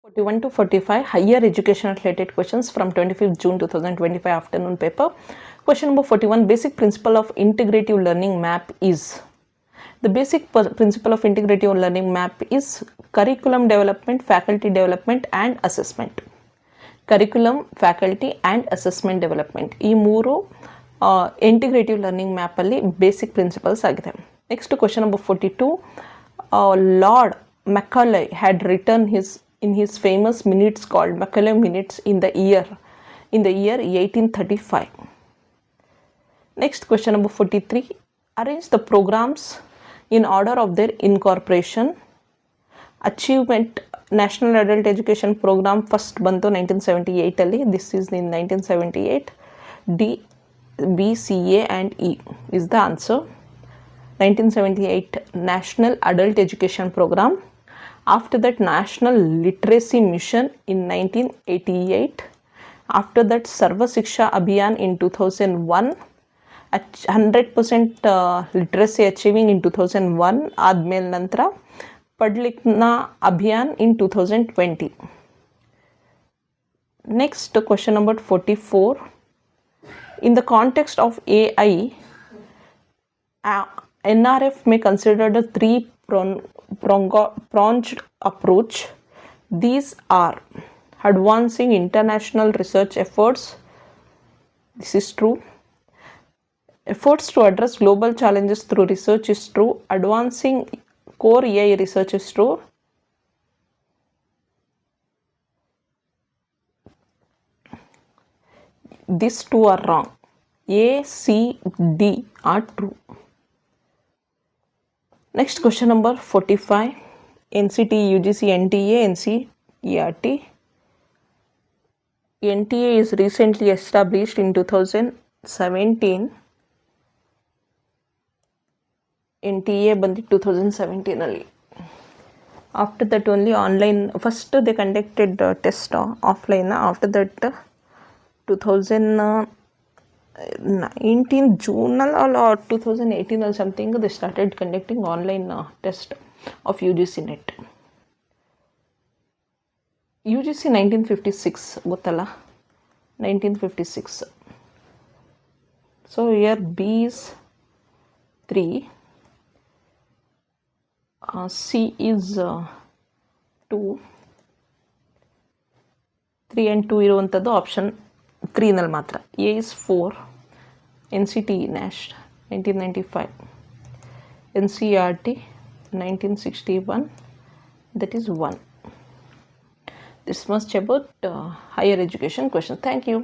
41 to 45 higher education related questions from 25th June 2025 afternoon paper. Question number 41, basic principle of integrative learning map is. The basic principle of integrative learning map is curriculum development, faculty development and assessment. Curriculum, faculty and assessment development. ಈ ಮೂರು integrative learning map ಅಲ್ಲಿ basic principles ಆಗಿದೆ. Next question number 42, Lord Macaulay had written in his famous minutes called Macaulay minutes in the year 1835. Next question number 43, arrange the programs in order of their incorporation. Achievement, National Adult Education Program first bantu 1978 ಅಲ್ಲಿ, this is in 1978. D, B, C, A and E is the answer. 1978 National Adult Education Program. After that National Literacy Mission in 1988. After that Sarva Shiksha Abhiyan in 2001. 100% literacy achieving in 2001. ಆದ್ಮೇಲೆ ನಂತರ ಪಡ್ಲಿಕ್ನ Abhiyan in 2020. Next question number 44. In the context of AI, NRF may consider the three-pronged approach. These are advancing international research efforts. This is true. Efforts to address global challenges through research is true. Advancing core AI research is true. These two are wrong. A, C, D are true. Next question number 45. NCT, UGC, NTA, NCERT. NTA is recently established in 2017. NTA ಬಂದು 2017 ಅಲ್ಲಿ. After that only online, first they conducted test offline. After that 2019 June or 2018 or something, they started conducting online test of UGC NET. UGC 1956 ಗೊತ್ತಲ್ಲ, 1956. So here B is 3, C is 2, 3 and 2 ಇರುವಂಥದ್ದು option 3 ನಲ್ಲಿ ಮಾತ್ರ. A is 4, NCT NASH 1995, NCERT 1961, that is 1. This much about higher education question. Thank you.